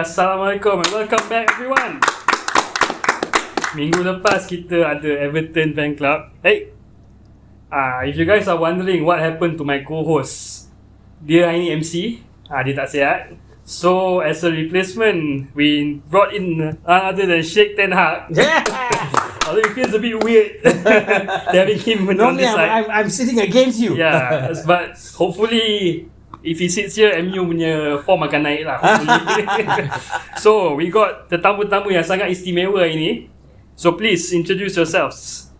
Assalamualaikum and welcome back everyone. Minggu lepas kita ada Everton Fan Club. Hey, if you guys are wondering what happened to my co-host, dia hari ni MC, dia tak sihat. So as a replacement, we brought in none other than Sheikh Ten Hag. Although it feels a bit weird having him on this side. I'm sitting against you. Yeah, but hopefully if he sits here, MU punya form akan naik lah. So we got tetamu-tetamu yang sangat istimewa ini. So please introduce yourselves.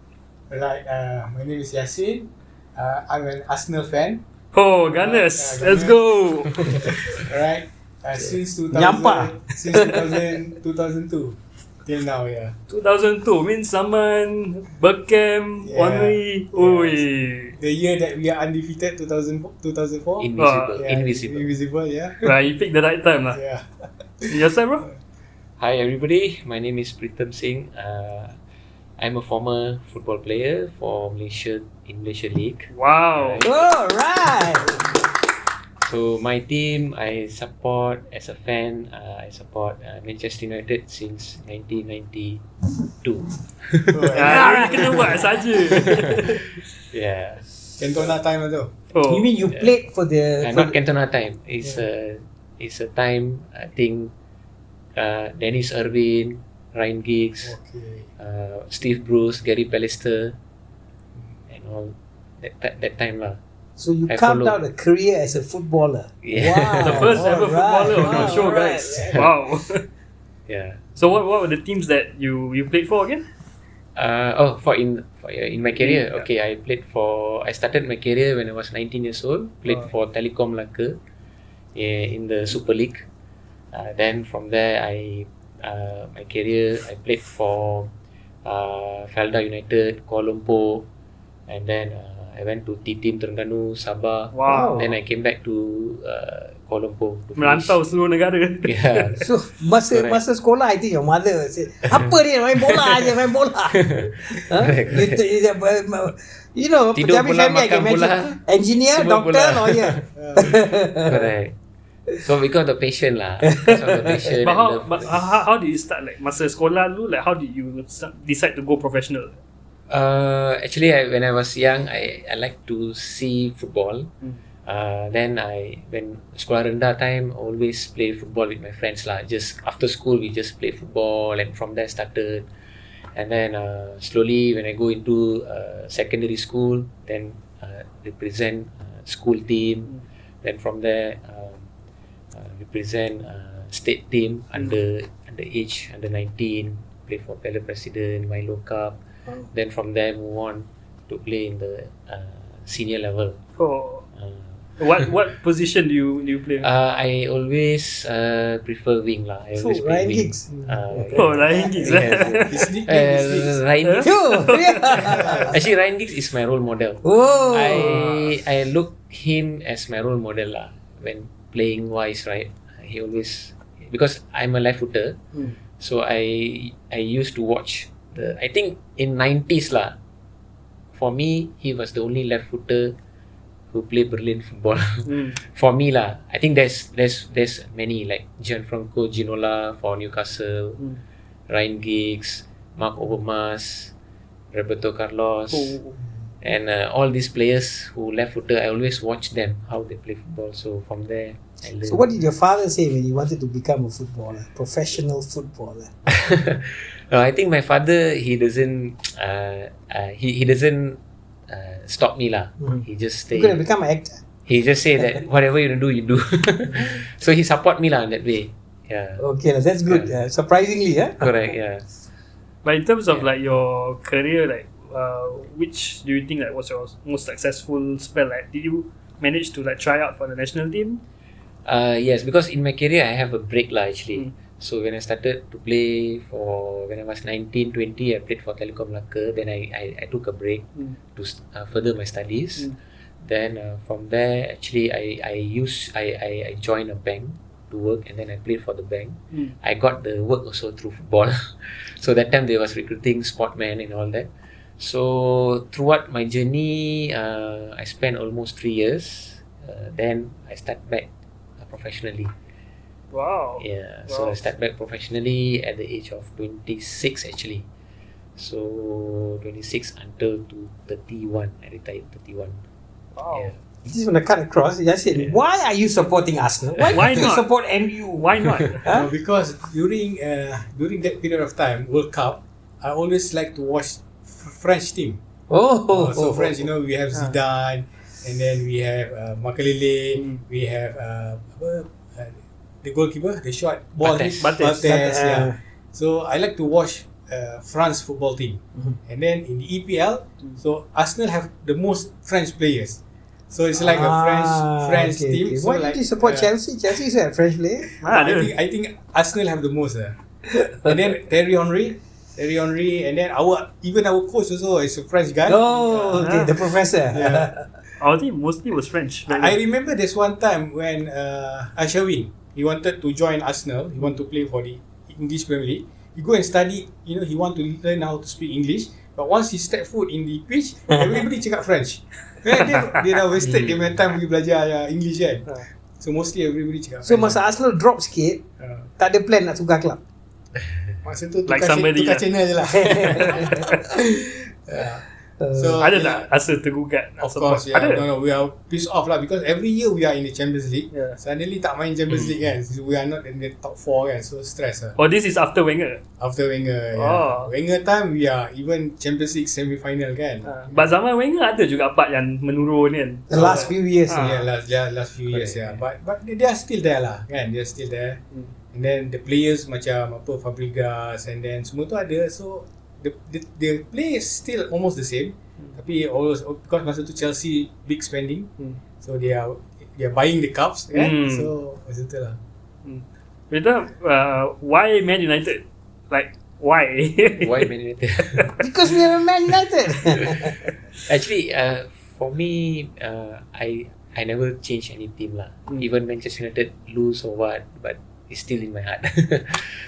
Alright, my name is Yasin. I'm an Arsenal fan. Oh, Gunners, let's go. Alright, since 2002 till now, yeah. 2002 means zaman Beckham, Henry. Oi. The year that we are undefeated, 2004. Invisible. Yeah. Right, you picked the right time lah. Yeah. Yourself, bro? Hi everybody, my name is Pritam Singh. I'm a former football player for Malaysia in Malaysia League. Wow. Alright. So my team I support as a fan. I support Manchester United since 1992. Kena buat saja. Yeah. Cantona time tu. Oh. You mean you played for the... Not Cantona time. It's a time I think Dennis Irwin, Ryan Giggs, Steve Bruce, Gary Pallister, and all that time lah. So you carved out a career as a footballer. Yeah. Wow. The first ever footballer on our show, guys. Wow. Yeah. So what were the teams that you played for again? In my career, okay, I started my career when I was 19 years old. Played for Telecom Melaka in the Super League. Then from there, my career I played for Felda United, Kuala Lumpur, and then I went to T-Team Terengganu, Sabah. Wow. Then I came back to Kuala Lumpur to Merantau seluruh negara. Yeah. So masa sekolah, I think your mother said, apa dia main bola aja, main bola. You know, Tidur every bola, family I can makan bola. imagine. Engineer, Semua doctor, bola. lawyer. Correct. So because of the passion lah. Because of the passion. But how did you start? Like masa sekolah dulu, like how did you decide to go professional? Actually, when I was young, I like to see football. Then when sekolah rendah time, always play football with my friends lah. Just after school, we just play football, and from there started. And then slowly, when I go into secondary school, then represent school team. Then from there, represent state team under age, under 19. Play for Piala Presiden, Milo Cup. Then from there move on to play in the senior level. Oh. What position do you play? I always prefer wing lah. I always play Ryan wing. Giggs. Ryan Giggs. Ryan Giggs. Yeah. Actually, Ryan Giggs is my role model. Oh. I look him as my role model lah. When playing wise, right? He always, because I'm a left footer, so I used to watch I think in 90s lah. For me, he was the only left footer who played brilliant football. For me lah, I think there's many like Gianfranco Ginola for Newcastle, Ryan Giggs, Mark Overmars, Roberto Carlos, and all these players who left footer. I always watch them how they play football. So from there, I learned. So what did your father say when you wanted to become a footballer, professional footballer? I think my father, he doesn't he doesn't stop me lah. He just say, You're gonna become an actor. he just say that whatever you do, you do. So he support me lah in that way. Yeah. Okay, that's good. Surprisingly, yeah. Correct. Yeah. But in terms of like your career, like which do you think like was your most successful spell? Like, did you manage to like try out for the national team? Yes, because in my career I have a break lah actually. So when I started to play when I was 19, 20, I played for Telecom Melaka. Then I took a break to further my studies. Then from there, actually, I joined a bank to work, and then I played for the bank. I got the work also through football. So that time they was recruiting sportmen and all that. So throughout my journey, I spent almost 3 years. Then I start back professionally. Wow. Yeah, so Wow. I start back professionally at the age of 26 actually. So 26 until to 31. I retired 31. Wow. Yeah. Just want to cut across. Yasin, why are you supporting Arsenal? Why do you not? support MU? Why not? Huh? Because during that period of time, World Cup, I always like to watch French team. So French, we have Zidane, and then we have Makelele, we have the goalkeeper, the short ball, Barthez. Barthez, Barthez. yeah. So I like to watch France football team, and then in the EPL, so Arsenal have the most French players. So it's like a French team. So Why like, did you support Chelsea? Chelsea is a French player. I think Arsenal have the most. And then Thierry Henry, and then our coach also is a French guy. Oh, okay, the professor. Yeah. Our team mostly was French. I remember there's one time when Ashrafin, he wanted to join Arsenal. He want to play for the English Premier League. He go and study. He want to learn how to speak English. But once he step foot in the pitch, everybody cakap French. Dia dah wasted dia punya time pergi belajar English kan. So mostly everybody cakap So French. masa Arsenal drop sikit, tak ada plan nak tukar club. Masa tu Like tukar, somebody tukar lah. channel je lah. So Ada tak rasa tergugat? nak Of support? course, yeah. Ada? No, we are pissed off lah because every year we are in the Champions League. Yeah. Suddenly tak main Champions League kan. So we are not in the top 4 kan. So stress lah. Oh, this is after Wenger. After Wenger, Oh. yeah. Wenger time we are even Champions League semi-final kan. But zaman Wenger ada juga part yang menurun kan. The last few years. Last few years, yeah. But they are still there lah kan. They are still there. And then the players macam Fabregas and then semua tu ada. So the players still almost the same. Tapi always because masa tu Chelsea big spending. So they are buying the cups kan. So masa tu lah. Pritam, why Man United? Like, why? Why Man United? Because we are Man United. Actually, for me, I never change any team lah. Even Manchester United lose or what, but it's still in my heart.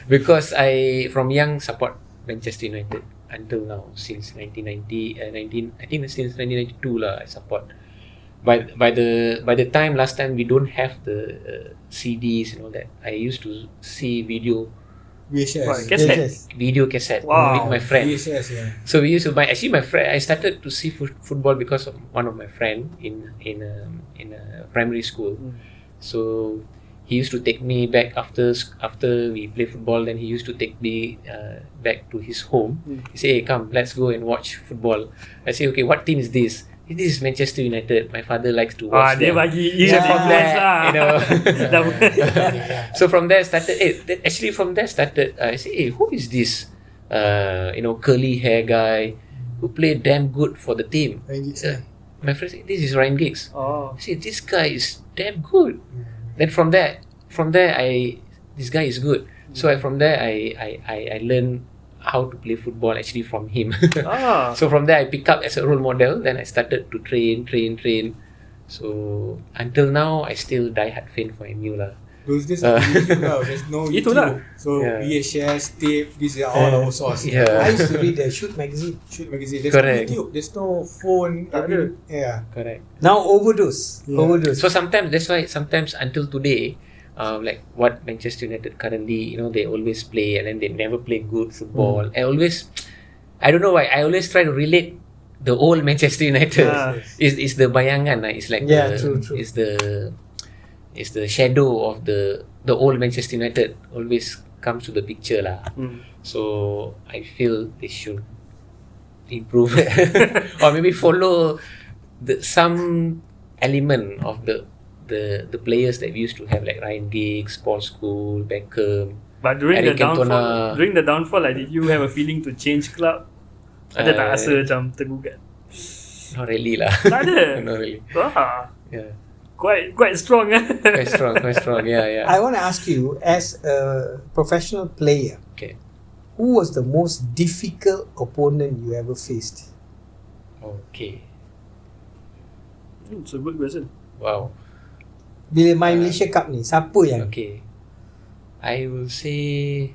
Because I from young support Manchester United until now, since 1990, I think since 1992 lah I support. By the time last time we don't have the CDs and all that, I used to see video cassette Wow. with my friend. VHS, yeah. So we used to buy. Actually, my friend. I started to see football because of one of my friend in a primary school. So he used to take me back after we play football. Then he used to take me back to his home. He say, "Hey, come, let's go and watch football." I say, "Okay, what team is this?" This is Manchester United. My father likes to watch Dia them. bagi So influence from there, lah. So from there started. From there started. I say, "Hey, who is this? Curly hair guy who played damn good for the team." My friend said, "This is Ryan Giggs." Oh. I said, "This guy is damn good." Then from there, this guy is good. So from there, I learned how to play football actually from him. So from there, I pick up as a role model. Then I started to train. So until now, I still die hard fan for MU lah. Those days YouTube now, there's no YouTube. Itulah. So Yeah. VHS, tape, these are all our source. Yeah. I used to read the Shoot magazine. Shoot magazine. There's Correct. no YouTube. There's no phone. Yeah. Correct. Now overdose. Yeah. Overdose. So sometimes that's why until today, like what Manchester United currently, they always play and then they never play good football. I don't know why. I always try to relate the old Manchester United. Is the bayangan. It's like true. is the shadow of the old Manchester United always comes to the picture lah. So I feel they should improve or maybe follow some element of the players that we used to have like Ryan Giggs, Paul Scholes, Beckham. But during Eric the downfall, like, did you have a feeling to change club? Ada tak rasa macam tergugat? Not really lah. Tak ada? Not really. Yeah. Quite strong eh? Quite strong. Yeah. I want to ask you, as a professional player, Okay. who was the most difficult opponent you ever faced? Okay. It's a good question. Wow. Bila main Malaysia Cup ni, siapa yang? Okay. I will say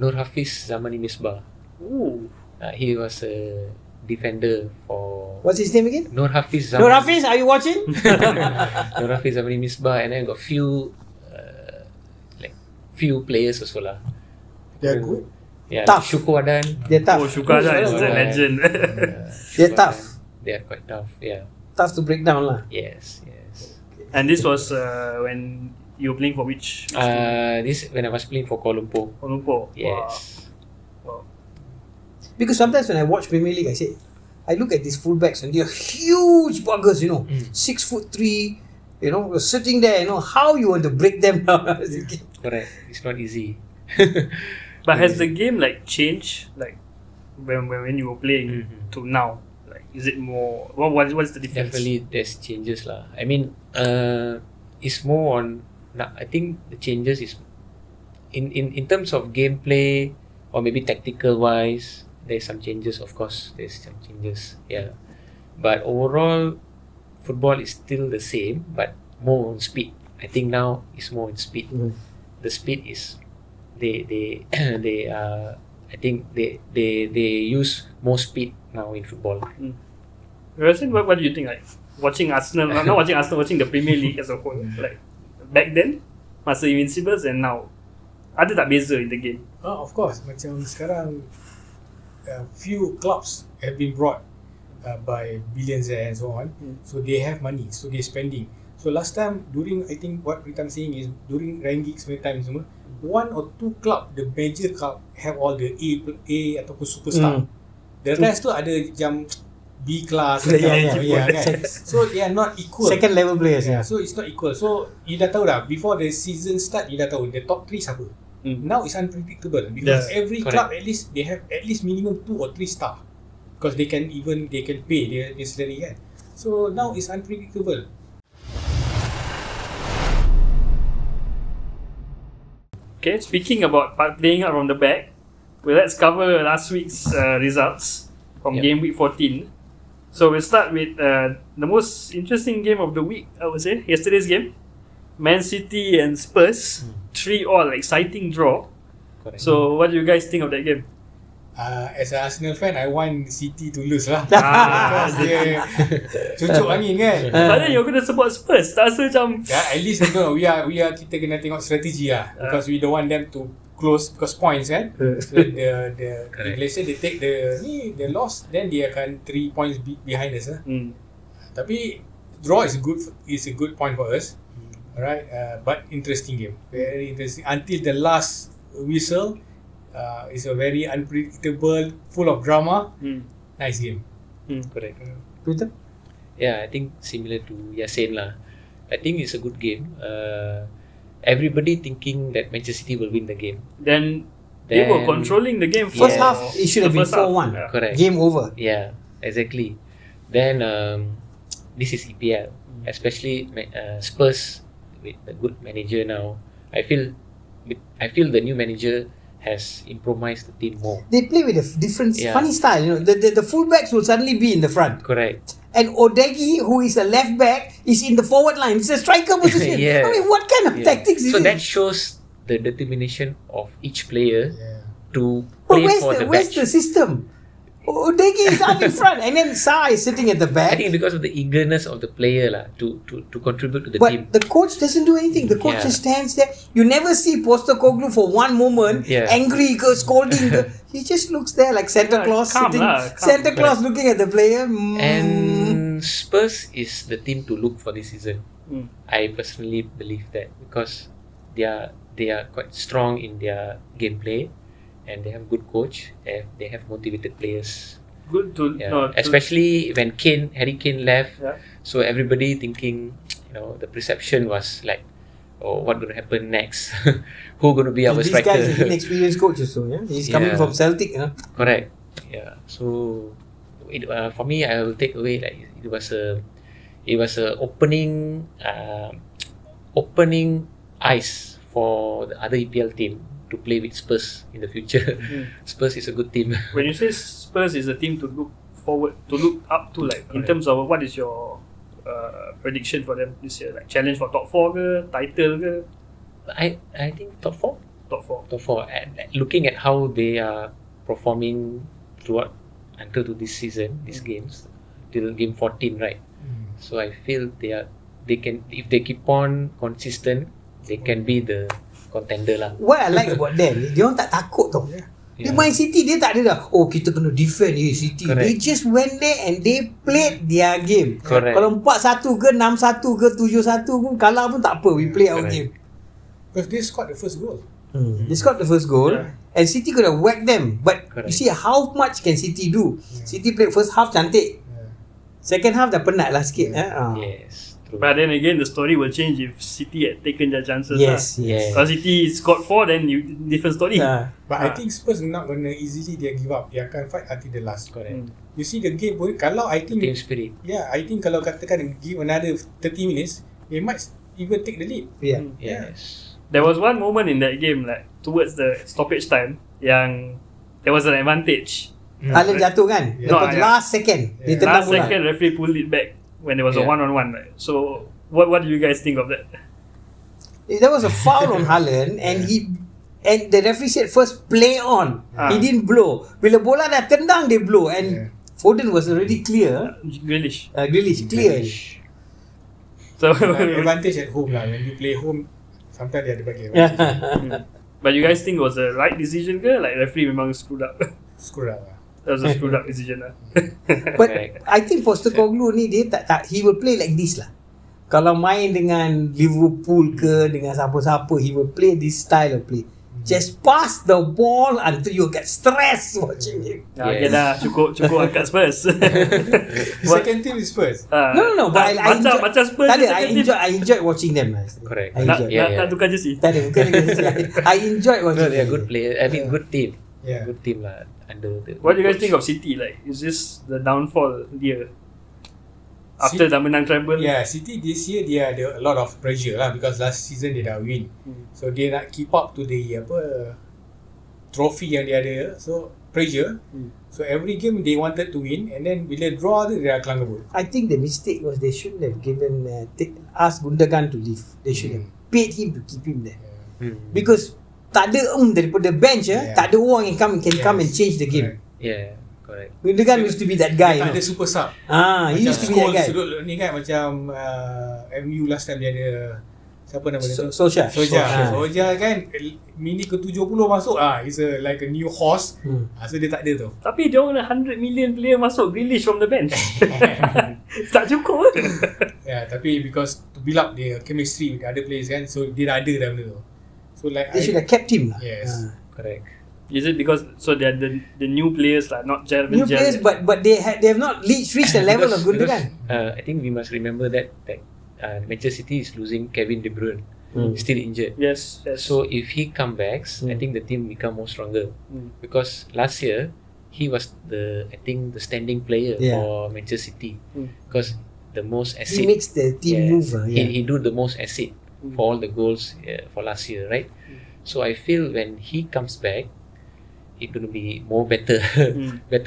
Nur Hafiz Zamani Misbah. Ooh. He was a defender for What's his name again? Nur Hafiz Zamani. Nur Hafiz, are you watching? Nur Hafiz Zamani Misbah, and then got few few players also lah. They are good. Yeah, Tough. Syukur They're tough. Oh, Shukada is a Yeah. legend. They're tough. They are quite tough. Yeah. Tough to break down lah. Yes. And this was when you were playing for which? This when I was playing for Kuala Lumpur. Kuala Lumpur. Yes. Wow. Because sometimes when I watch Premier League, I look at these fullbacks and they're huge buggers, 6'3", sitting there, how you want to break them down? Correct. It's not easy. But has the game like changed, like when you were playing to now? Like, is it more? What's the difference? Definitely, there's changes lah. I mean, it's more on. I think the changes is in terms of gameplay or maybe tactical wise. There's some changes, of course. There's some changes, yeah. But overall, football is still the same, but more on speed. I think now it's more on speed. The speed is they I think they use more speed now in football. Yasin, what do you think? Like watching Arsenal, not watching Arsenal, watching the Premier League as a whole. Like back then, masa Invincibles and now, ada tak beza in the game? Of course, macam sekarang few clubs have been brought by billions and so on. So they have money, so they're spending. So last time during, I think what Pritam saying is during Rangic time semua, one or two club, the major club have all the A ataupun superstar. The rest tu ada macam B class, kan? So they are not equal. Second level players. Yeah, so it's not equal. So you dah tahu dah, before the season start, you dah tahu the top 3 siapa. Now it's unpredictable because every club at least they have at least minimum 2 or 3 star, because they can pay their salary, kan. So now it's unpredictable. Okay, speaking about playing out from the back, let's cover last week's results from game week 14. So we'll start with the most interesting game of the week, I would say. Yesterday's game, Man City and Spurs, 3-3, exciting draw. Correct. So what do you guys think of that game? As an Arsenal fan, I want City to lose lah. Because dia cucuk angin, kan. But then you're gonna support Spurs. Tak rasa macam At least kita kena tengok strategi lah, because we don't want them to close because points, kan. So the Malaysia, they take the loss, then dia akan 3 points behind us lah. Tapi draw is a good point for us. Alright, but interesting game, very interesting until the last whistle. It's a very unpredictable, full of drama. Nice game. Correct. Pritam? Yeah, I think similar to Yasin lah. I think it's a good game. Everybody thinking that Manchester City will win the game. Then they were controlling the game. First Yeah. half, it should have been 4-1. Yeah. Correct. Game over. Yeah, exactly. Then this is EPL, especially Spurs with a good manager now. I feel the new manager has improvised the team more. They play with a different, Yeah. funny style. The fullbacks will suddenly be in the front. Correct. And Odegi, who is a left back, is in the forward line. It's a striker position. Yeah. I mean, what kind of tactics is So it? that shows the determination of each player to But play for the where's match. the system? Odegi is up in front, and then Sa is sitting at the I back. think because of the eagerness of the player lah to contribute to the But team. the coach doesn't do anything. The coach Yeah. just stands there. You never see Postecoglou for one moment angry, scolding. He just looks there like Santa Claus calm sitting. lah, calm. Santa Claus looking at the player. And Spurs is the team to look for this season. I personally believe that because they are quite strong in their gameplay, and they have good coach, and they have motivated players. Good to Especially when Harry Kane left, Yeah. so everybody thinking, the perception was like, oh, what going to happen next? Who going to be our This striker? guy is an inexperienced coach, so he's coming Yeah. from Celtic. Correct. Yeah. So for me, I will take away like it was a opening eyes for the other EPL team to play with Spurs in the future. Spurs is a good team. When you say Spurs is a team to look forward, to look up to, like in terms of what is your prediction for them this year? Like challenge for top 4 ke, title ke? I think top 4. Top 4. Top 4. And looking at how they are performing throughout until to this season, these games till game 14, right? So I feel they can, if they keep on consistent, they can be the contender lah. What I like about them, dia orang tak takut tau. Dia main City, dia tak ada dah, oh kita kena defend City. Correct. They just went there and they played their game. Correct. Kalau 4-1 ke 6-1 ke 7-1 pun kalah pun tak apa, we play our Correct. game. Because they scored the first goal. They scored the first goal and City could have whacked them. But you Correct. see how much can City do? City played first half cantik. Second half dah penat lah sikit. Yes. True. But then again, the story will change if City had taken their chances. Yes, Yeah. Kalau City scored 4, then different story. But I think Spurs not gonna easily dia give up. Dia akan fight until the last. Correct. You see the game pun, kalau I think Team spirit. I think kalau katakan give another 30 minutes, they might even take the lead. Yeah. Yes. There was one moment in that game, like towards the stoppage time, yang there was an advantage. Haaland jatuh kan? Yeah. Lepas No, yeah. last second dia tendang Last bola. second, referee pulled it back when there was a Yeah. one-on-one. Right? So, what do you guys think of that? There was a foul on Haaland and the referee said first play on. He didn't blow. Bila bola dah tendang dia blow and Foden was already clear. Grealish. Grealish clear. So, Advantage at home lah. When you play home, sometimes dia ada bagi. but you guys think it was the right decision ke? Like referee memang screwed up. Screw up lah. That was a screwed up decision lah. But Correct. I think Postecoglou ni dia tak he will play like this lah. Kalau main dengan Liverpool ke dengan siapa-siapa, he will play this style of play. Just pass the ball until you get stressed watching him. Okay dah, cukup angkat Spurs. Second team is Spurs. No, but I enjoy. Macam Spurs Tak je ada, second team. I enjoy watching them. Correct. I enjoy. Nak tukar jersey. Tak ada, bukan I enjoy watching No, they are them. good player. I mean, good team. Yeah. Good team lah. Under the. What do you guys think of City? Like, is this the downfall dia? After dah menang treble? Yeah, City this year dia ada a lot of pressure lah because last season dia dah win. So dia nak keep up to the trophy yang dia ada. So pressure. So every game they wanted to win and then bila draw tu dia dah kelang kabut. I think the mistake was they shouldn't have given asked Gundogan to leave. They should have paid him to keep him there. Because tak ada daripada bench tak ada orang yang can come and change the game. Yeah, correct. Gundogan used to be that guy. Tak you ada know. super sub. He used to be that guy. Sudut ni kan macam MU last time dia ada siapa nama dia tu? Soja. Soja kan minit ke 70 masuk he's like a new horse. So dia tak ada tu. Tapi dia orang ada 100 million player masuk Grealish from the bench. Tak cukup ke? Yeah, tapi because to build up the chemistry with other players kan, so dia dah ada dah benda tu. So like They should have kept him lah. Yes. Correct. Is it because so they are the new players lah, not gel? New players, but they have not reached the level of Gundogan. I think we must remember that Manchester City is losing Kevin De Bruyne. Still injured. Yes. So if he come back, I think the team become more stronger. Because last year he was the standing player for Manchester City. Because the most He assist. makes the team move. He do the most assist for all the goals for last year, right? So I feel when he comes back, it's going to be more better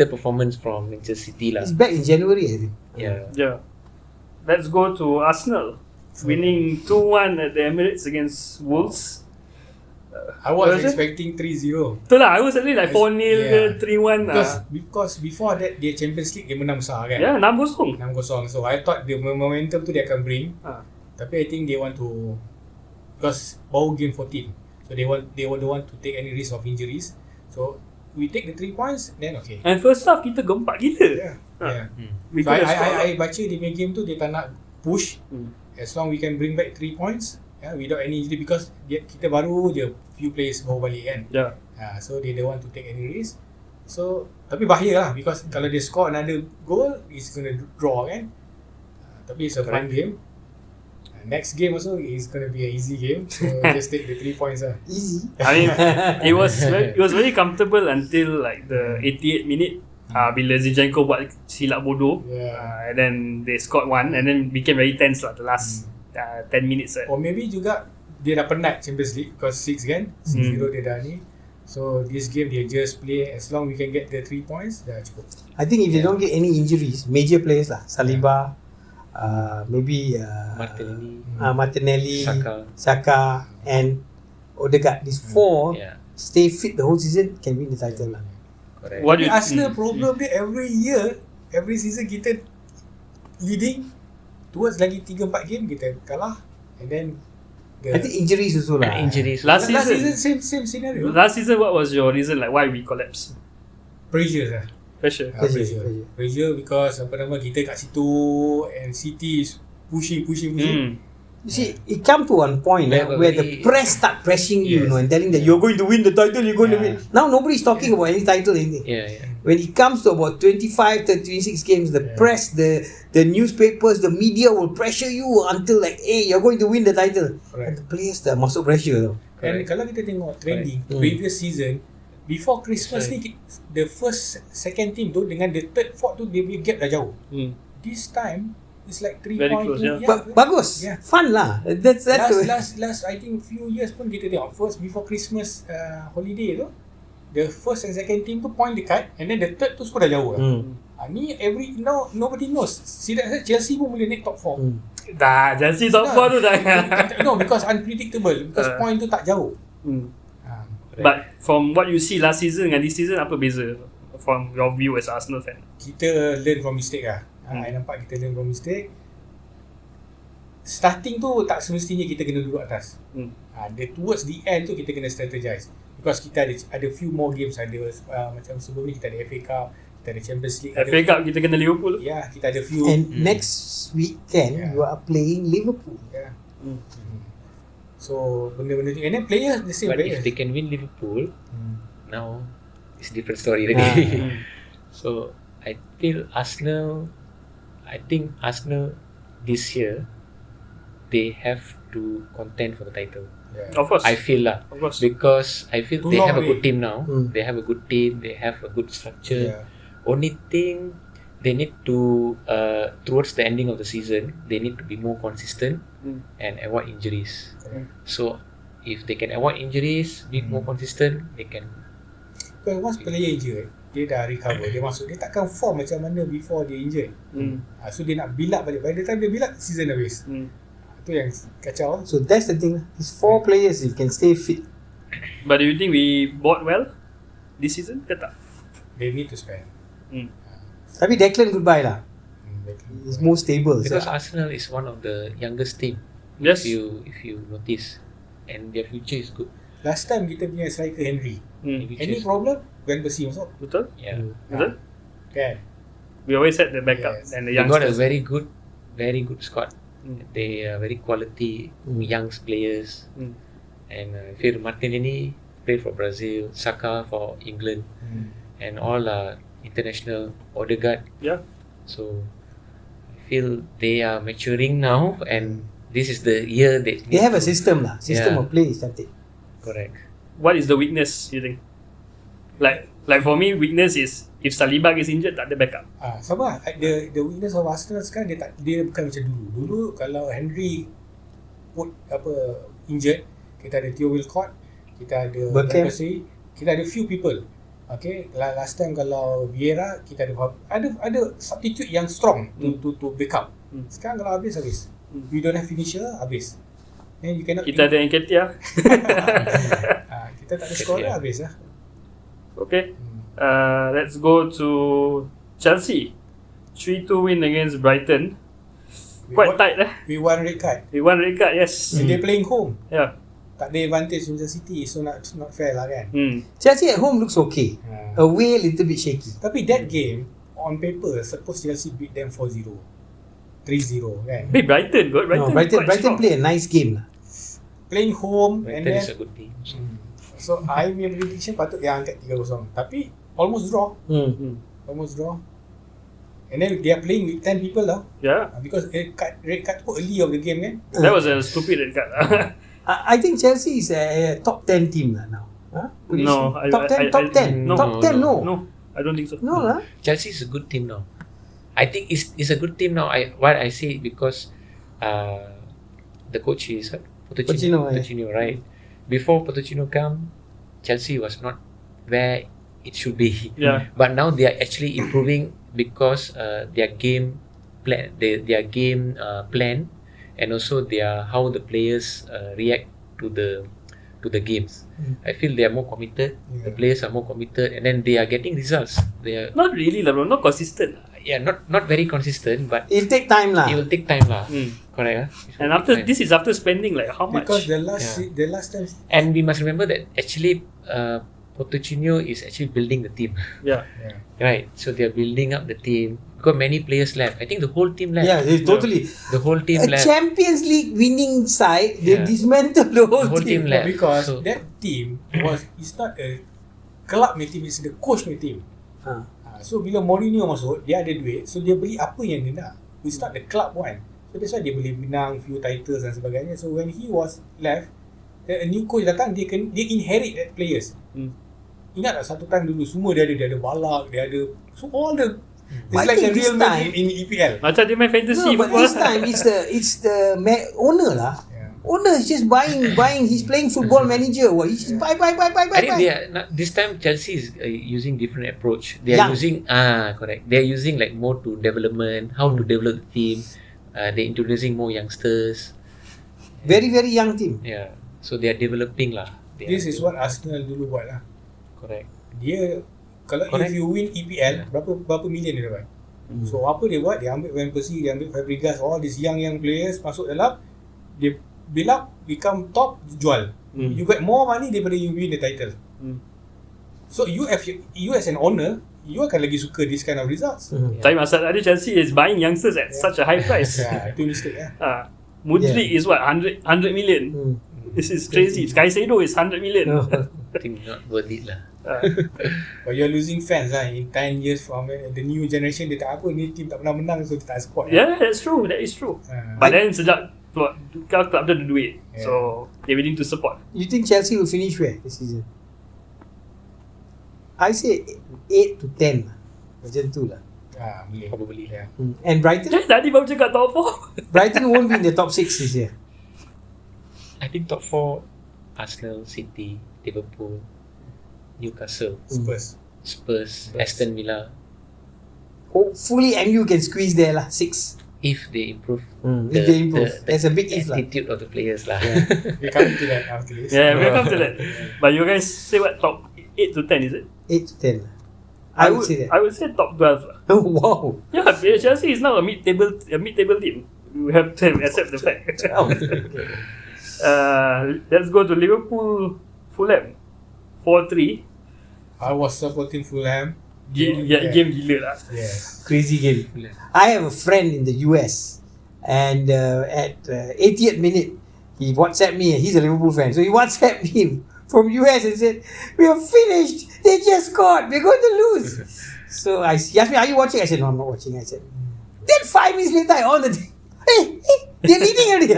performance from Manchester City lah. He's back in January, I think. Yeah. Let's go to Arsenal. Winning 2-1 at the Emirates against Wolves. I was Was it? expecting 3-0. Betul lah, I was only like 4-0 ke 3-1 Because before that dia Champions League dia menang besar kan. Yeah, 6-0. 6-0. So I thought the momentum tu dia akan bring. Tapi I think they want to, because baru game 14. So they don't want to take any risk of injuries. So we take the 3 points, then okay. And first half kita gempak gila. Yeah. We So could have scored. I baca di main game tu dia tak nak push. As long we can bring back 3 points, without any injury, because kita baru je few players baru balik kan. Yeah. So they don't want to take any risk. So tapi bahaya lah because kalau dia score another goal, it's gonna draw kan. Tapi it's a fun game. Next game also is gonna be an easy game. So just take the 3 points lah. Easy. I mean, it was very comfortable until like the 88th minute. Bila Zinchenko buat silap bodoh, and then they scored one, and then became very tense lah the last 10 minutes. Or maybe juga dia dah penat Champions League because 6 kan, 6-0 dia dah ni. So this game dia just play as long we can get the 3 points dah cukup. I think if they don't get any injuries, major players lah, Saliba, maybe Martinelli, Saka and Odegaard, these 4 stay fit the whole season, can win the title lah. Correct. What do you Arsenal problem dia every season kita leading towards lagi 3-4 game kita kalah and then I think injuries also lah. Injuries. Last Last season, season same scenario. last season, what was your reason like why we collapsed? Pressure lah. Pressure. Pressure because apa nama kita kat situ and City is pushing. You see, it come to one point where the press start pressing you, Yes. and telling that you're going to win the title, you're going to win. Now nobody's talking about any title, anything. Yeah. When it comes to about 25, 26 games, the press, the newspapers, the media will pressure you until like, hey, you're going to win the title. Correct. And the players dah masuk pressure tau. And kalau kita tengok trending previous season, before Christmas ni the first second team tu dengan the third fourth tu dia punya gap dah jauh. This time it's like 3 Very point close, two. yeah. Bagus. Yeah. Fun lah. That's Last I think few years pun kita tengok first before Christmas holiday tu, the first and second team tu point dekat, and then the third tu semua dah jauh. Ni now nobody knows. See that Chelsea pun boleh naik top 4. Dah, Chelsea top 4 tu dah. No, because unpredictable, because point tu tak jauh. But from what you see last season dengan this season, apa beza from your view as Arsenal fan? Kita learn from mistake lah. I nampak kita learn from mistake. Starting tu tak semestinya kita kena duduk atas. Towards the end tu kita kena strategize. Because kita ada few more games, ada macam sebelum ni kita ada FA Cup, kita ada Champions League. FA Cup kita kena Liverpool. Ya, kita ada few. And next weekend, you are playing Liverpool. Yeah. So benda-benda tu, and then players the same But players. if they can win Liverpool, now it's different story already. So I think Arsenal this year they have to contend for the title. Of course. I feel lah. Of course. Because I feel Too they long have a good already. team now. They have a good team. They have a good structure. Yeah. Only thing they need to towards the ending of the season, they need to be more consistent and avoid injuries. So if they can avoid injuries, be more consistent, they can. Because once player injured, dia dah recover, dia masuk, dia takkan form macam mana before dia injured. So dia nak build up balik. By the time dia build up, season habis. Itu yang kacau. So that's the thing. These 4 players, you can stay fit. But do you think we bought well this season ke tak? They need to spend. Tapi Declan goodbye lah. He's more stable. Because So, Arsenal is one of the youngest team. Yes. If you notice, and their future is good. Last time kita punya striker Henry. Which Any is- problem? Van Persie masuk. Betul? Yeah. Betul? Kan? We always had the backup Yes. and the They got a youngsters. very good squad. They are very quality young players. And I feel Martinelli played for Brazil, Saka for England, and all are international. Odegaard. Yeah. So I feel they are maturing now, and this is the year they they have a system lah. System Yeah. of play is cantik. correct. What is the weakness you think? Like for me, weakness is if Saliba gets injured, tak ada backup. Sama. The weakness of Arsenal sekarang dia bukan macam dulu. Dulu kalau Henry injured, kita ada Theo Walcott, kita ada Bergkamp. Van Persie, kita ada few people. Okay, last time kalau Vieira, kita ada substitute yang strong to backup. Sekarang kalau habis. You don't have finisher, habis. Then you cannot. Kita ada Nketiah. Kita tak ada scorer, habis lah. Okay. Let's go to Chelsea. 3-2 win against Brighton. Quite tight We won red card. They won red card, yes. And they're playing home. Yeah. Tak ada advantage macam City, so not fair lah kan. Chelsea at home looks okay. Away little bit shaky. Tapi that game on paper suppose Chelsea beat them 4-0, 3-0 kan. Hey, Brighton, good. Brighton play a nice game lah. Playing home and Brighton then is a good team. so I punya prediction patut yang angkat 3-0. Tapi almost draw. Almost draw. And then they are playing with 10 people lah. Yeah. Because red card pun early of the game kan. That was a stupid red card. I think Chelsea is a top 10 team lah now. No, Top 10, top 10. no, Top 10, no. No, I don't think so. No lah. Chelsea is a good team now. I think it's a good team now. Why I say it because the coach is Pochettino, Pochettino, right? Before Pochettino come, Chelsea was not where it should be. Yeah. But now they are actually improving because their game plan, their game plan, and also how the players react to the games. I feel they are more committed. The players are more committed, and then they are getting results. They are Not really, bro. Not consistent. not very consistent, but It'll take time lah. it will take time lah. Correct. And after this is after spending like how much? Because the last time And we must remember that actually Pochettino is actually building the team. Yeah. Right. So they are building up the team. Because many players left. I think the whole team left. Yeah, they totally. The whole team A left. Champions League winning side, they Yeah. dismantle the whole The whole team team. left. because So- that team it's not a club punya team, it's the coach punya team. Ha. So bila Mourinho masuk, dia ada duit, so dia beli apa yang dia nak. It's not the club one. So that's why dia boleh menang few titles dan sebagainya. So when he was left, a new coach datang, dia inherit that players. Ingat tak satu time dulu semua dia ada balak, dia ada, so all the But it's I like think the Real this Madrid time- in EPL. Macam dia main fantasy No, but football. this time it's the owner lah. Yeah. Owner is just buying. He's playing football manager. What? He's just buy. I think they are not, this time Chelsea is using different approach. They are Young. using correct. They are using like more to development, how to develop the team. They're introducing more youngsters. Very very young team. Yeah. So they are developing lah. This is what Arsenal dulu buat lah. Correct. Dia kalau Correct. if you win EPL, berapa million dia dapat. So apa dia buat? Dia ambil Van Persie, dia ambil Fabregas, all these young players masuk dalam, dia build up, become top, jual. You get more money daripada you win the title. So you as an owner, you akan lagi suka this kind of results. Tapi masalah dia Chelsea is buying youngsters at such a high price. Itu mistake lah. Mudrik is what 100 million. This is crazy. Caicedo is 100 million. I think not worth it lah. But you're losing fans lah. In 10 years from the new generation, dia tak apa, ni team tak pernah menang, so dia tak support. Yeah, that's true. That is true. But then sejak club dia ada duit, Yeah. so they're willing to support. You think Chelsea will finish where this season? I say 8 to 10 lah. Macam tu lah. Boleh. Probably. Yeah. And Brighton? Tadi baru cakap top 4. Brighton won't be in the top 6 this year. I think top 4 Arsenal, City, Liverpool, Newcastle, Spurs, Aston Villa. Hopefully MU can squeeze there lah, 6. If they improve, If they improve. There's a big if lah. attitude of the players lah. We come to that after this. Yeah, we'll come to that. But you guys say what, top 8 to 10 is it? 8 to 10 lah. I would say that. I would say top 12 lah. Oh, wow. Yeah, Chelsea is now a mid-table team. We have to accept the fact. Let's go to Liverpool, Fulham, 4-3. I was supporting Fulham. Game gila lah. Yes. Crazy game. I have a friend in the US, and at 80th minute, he WhatsApped me. He's a Liverpool fan, so he WhatsApped me from US and said, "We are finished. They just scored. We're going to lose." So he asked me, "Are you watching?" I said, "No, I'm not watching." I said, then 5 minutes later, I on the hey, they're leading already.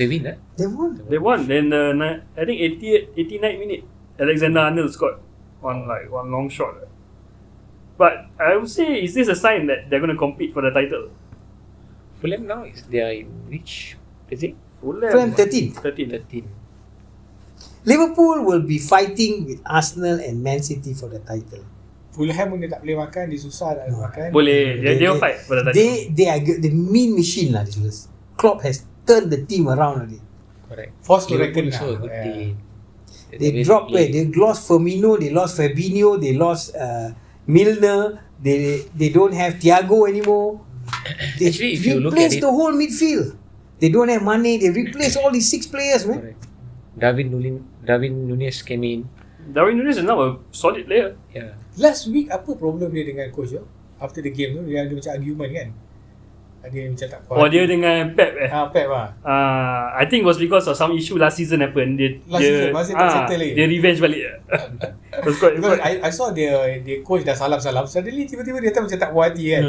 They win that? They won. Then I think 89th minute, Alexander Arnold scored on like one long shot. But I would say, is this a sign that they're going to compete for the title? Fulham now they are in which? Is it? Fulham 13. 13. Liverpool will be fighting with Arsenal and Man City for the title. Fulham pun dia tak boleh makan, dia susah nak makan. Boleh, they'll fight for the title. They are good. The mean machine lah. This was. Klopp has turned the team around already. Correct. Forced to Liverpool reckon also a lah. good Yeah. team. They dropped where? They lost Firmino, they lost Fabinho, they lost Milner, they don't have Thiago anymore. They Actually, if you look at replaced it- the whole midfield. They don't have money, they replaced all these 6 players, man. Correct. Darwin Núñez came in. Darwin Núñez is now a solid player. Yeah. Last week apa problem dia dengan coach tu? After the game tu dia ada macam argument kan? Dia macam tak puas. Or dia dengan Pep Pep lah. I think it was because of some issue last season happened. Last season, masih tak settle lagi. Dia revenge balik. It was quite, Because I saw dia coach dah salam-salam, suddenly tiba-tiba dia macam tak puas hati kan.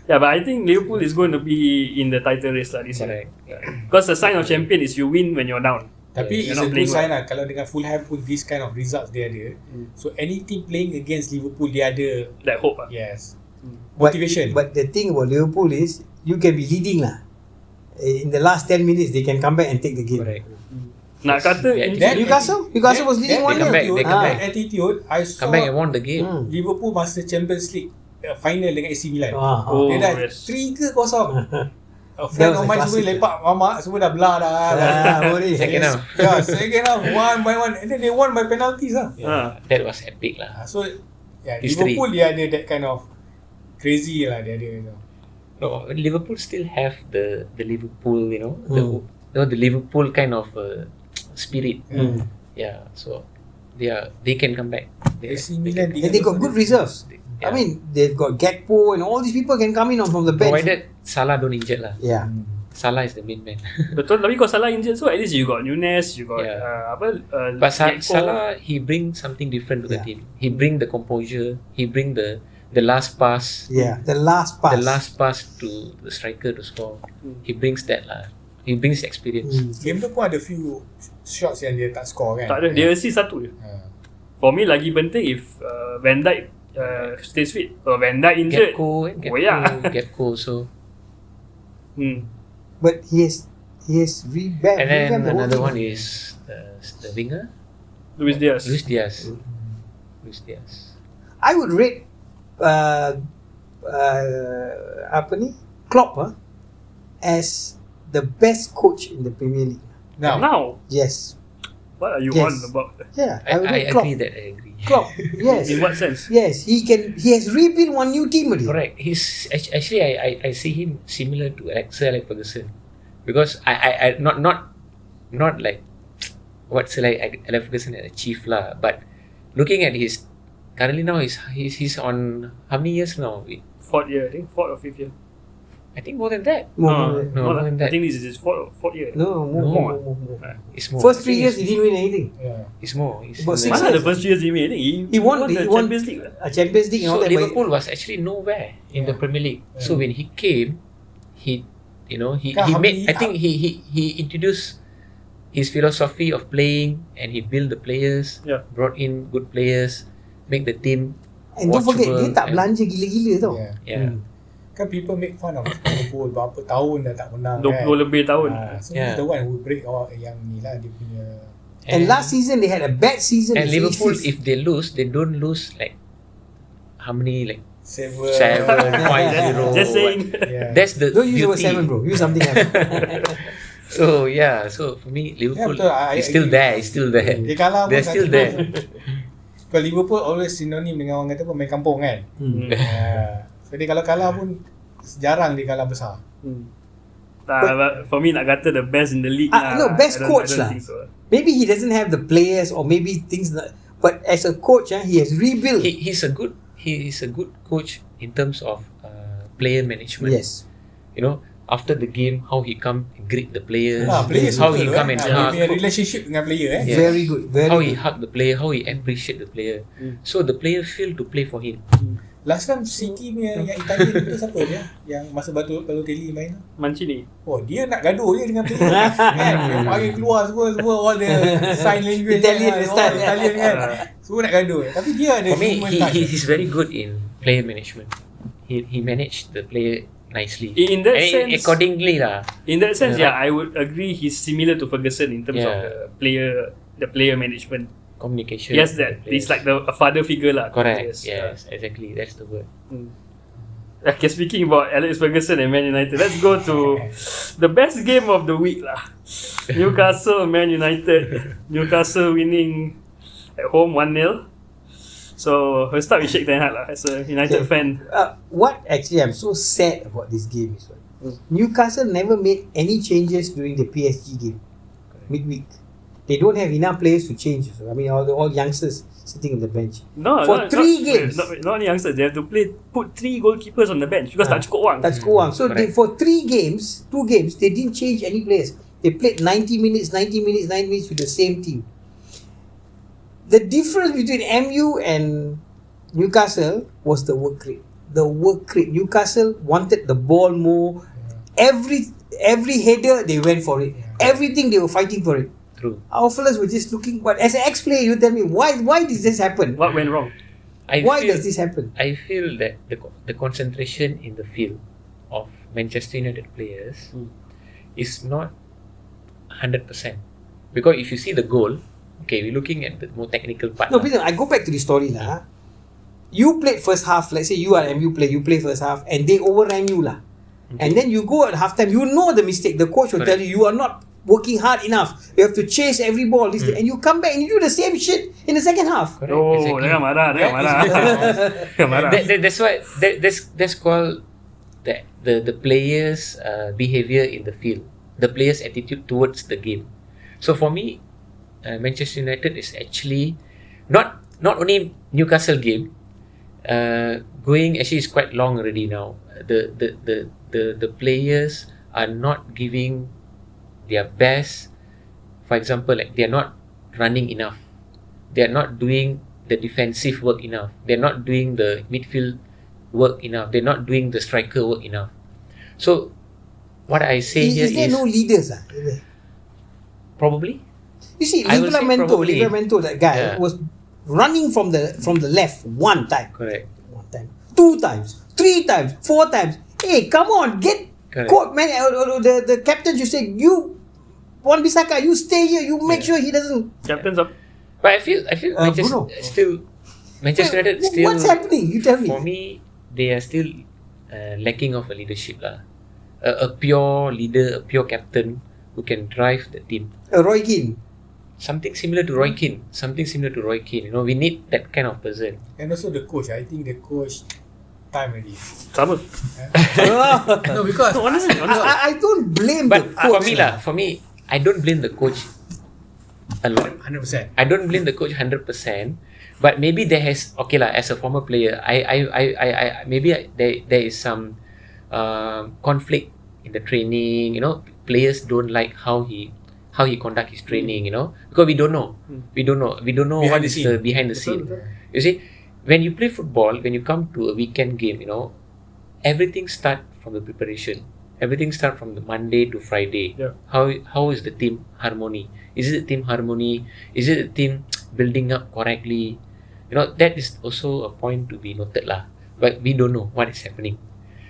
yeah, but I think Liverpool is going to be in the title race lah this year. Correct. Because the sign of champion is you win when you're down. Tapi You're it's not a good playing sign lah. Kalau dengan Fulham pun this kind of results dia ada. So any team playing against Liverpool dia ada That hope lah. yes motivation. But the thing about Liverpool is, you can be leading lah. In the last 10 minutes, they can come back and take the game. Correct. Nak kata Yeah, Newcastle was leading 1-0. they come back. That attitude, I saw Come back and won the game. Liverpool masa Champions League final dengan AC Milan. Oh, Dia dah yes. 3-0. A That friend was of a mine semua classic. lepak mamak, semua dah belah dah. Second half. Yeah, second half, one by one. And then they won by penalties lah. Yeah, that was epic lah. So history. Liverpool dia ada that kind of crazy lah, dia ada, you know. No, Liverpool still have the Liverpool, you know, the Liverpool kind of spirit. Yeah, so they can come back. AC Milan And they got good reserves. I mean, they've got Gakpo and all these people can come in from the bench. provided Salah don't injured lah. Yeah. Salah is the main man. Betul, tapi kalau Salah injured, so at least you got Nunes, you got But Gakpo. Salah, he brings something different to the team. He bring the composure. He bring the last pass. Yeah, the last pass. The last pass to the striker to score. He brings that lah. He brings experience. Game tu pun ada few shots yang dia tak score kan. Tak ada, dia assist satu je. For me lagi penting if Van Dijk stays fit. Kalau Van Dijk injured, Gakpo so. But he has revamped. And then revamped the whole another team. one is the winger, Luis Diaz. Luis Diaz. I would rate Klopp as the best coach in the Premier League. Now, Yes. what are you Yes. on about? Yeah, I would rate Klopp. agree. Klopp, yes. In what sense? Yes, he has rebuilt one new team already. Correct. He's actually I see him similar to Sir Alex Ferguson, because I not like what Sir Alex Ferguson as a chief lah, but looking at his currently now he's on how many years now? Fourth year, I think. Fourth or fifth year. I think more than that. More than that. I think this is his fourth year. No, more. It's more. First 3 years he didn't win anything. Yeah. It's more. It's About more. 6 Mana the first 3 years he made? He won the Champions League. A Champions League and all So that. but- Liverpool was actually nowhere in the Premier League. So when he came, he made. I think he introduced his philosophy of playing, and he built the players. Yeah. Brought in good players, make the team. And don't forget, dia watchable tak and- belanja gila-gila tau. Yeah. Kan people make fun of Liverpool berapa tahun dah tak menang 20 lebih tahun. So he's the one who break all yang ni lah dia punya. And last season they had a bad season. And They Liverpool, finished if they lose, they don't lose like how many like 7 5-0. Just saying. Yeah. That's the Don't use the word beauty. 7, bro. Use something else. So yeah, so for me Liverpool betul. is still agree. there. It's still there. Dia kalah pun They're still satu there. Kalau Liverpool always synonym dengan orang kata pemain kampung kan. So dia kalau kalah pun jarang dia kalah besar. For me nak kata the best in the league No, best coach I don't lah. think so. Maybe he doesn't have the players or maybe things that, but as a coach, he has rebuilt. He's a good coach in terms of player management. Yes. You know, after the game, how he come and greet the players, Players how suka he tu, come and dia hug, punya relationship dengan player Yeah. Very good. Very how he good. hug the player, how he appreciate the player. So the player feel to play for him. Last time City punya yang Italian tu siapa dia? Yang masa Balotelli main tu. Mancini. Oh, dia nak gaduh je dengan player. Kan? Dia panggil keluar semua all the sign language. Italian kan, style. all Italian kan. Semua nak gaduh. Tapi dia ada For me, human touch. he's very good in player management. He managed the player nicely. In that and sense, accordingly lah. In that sense, Yeah. I would agree he's similar to Ferguson in terms of the player management. Communication. Yes, with that the he's players. like a father figure lah. Correct. Yes. Yes, exactly. That's the word. Okay, speaking about Alex Ferguson and Man United, let's go to the best game of the week lah. Newcastle, Man United. Newcastle winning at home 1-0. So we'll start with Sheikh Ten Hag lah, as a United fan. What actually I'm so sad about this game is Newcastle never made any changes during the PSG game midweek. They don't have enough players to change. So, I mean, all youngsters sitting on the bench. For 3 games. Not only youngsters, they have to put 3 goalkeepers on the bench because tak cukup wang. Tak cukup wang. So for 2 games, they didn't change any players. They played 90 minutes with the same team. The difference between MU and Newcastle was the work rate. Newcastle wanted the ball more. Every header they went for it. Everything they were fighting for it. True. Our fellas were just looking. But as an ex-player, you tell me why did this happen? What went wrong? Why does this happen? I feel that the concentration in the field of Manchester United players is not 100%. Because if you see the goal, okay, we're looking at the more technical part. No, Pritam, I go back to the story lah. You played first half. Let's say you are MU player. You play first half, and they overran you lah. And then you go at halftime. You know the mistake. The coach will tell you are not working hard enough. You have to chase every ball, and you come back and you do the same shit in the second half. Correct, Oh, exactly. jangan marah. Jangan marah. That's why that's called the players' behavior in the field, the players' attitude towards the game. So for me, Manchester United is actually not only Newcastle game. Going actually is quite long already now. The players are not giving their best. For example, like they are not running enough. They are not doing the defensive work enough. They are not doing the midfield work enough. They're not doing the striker work enough. So what I say here Is there no leaders? probably. You see, I will say probably. Livramento, that guy was running from the left one time, Correct. 2 times, 3 times, 4 times. Hey, come on, get Correct. caught, man. The captain should say, you, Wan Bissaka, you stay here. You make sure he doesn't. Captain's up. But I feel Bruno. Manchester United still. What's happening? You tell me. For me, they are still lacking of a leadership lah. A pure leader, a pure captain who can drive the team. Roy Keane. Something similar to Roy Keane. You know, we need that kind of person. And also the coach. I think the coach time already. Sama. No, because Honestly. I don't blame But the coach. for me, I don't blame the coach a lot. 100%. I don't blame the coach 100%. But maybe there has as a former player, I maybe there is some conflict in the training. You know, players don't like how he conduct his training. You know, because we don't know Behind what the is scene. the behind the scene. You see, when you play football, when you come to a weekend game, you know, everything start from the preparation. Everything start from the Monday to Friday. Yeah. How is the team harmony? Is it the team harmony? Is it the team building up correctly? You know, that is also a point to be noted lah. But we don't know what is happening.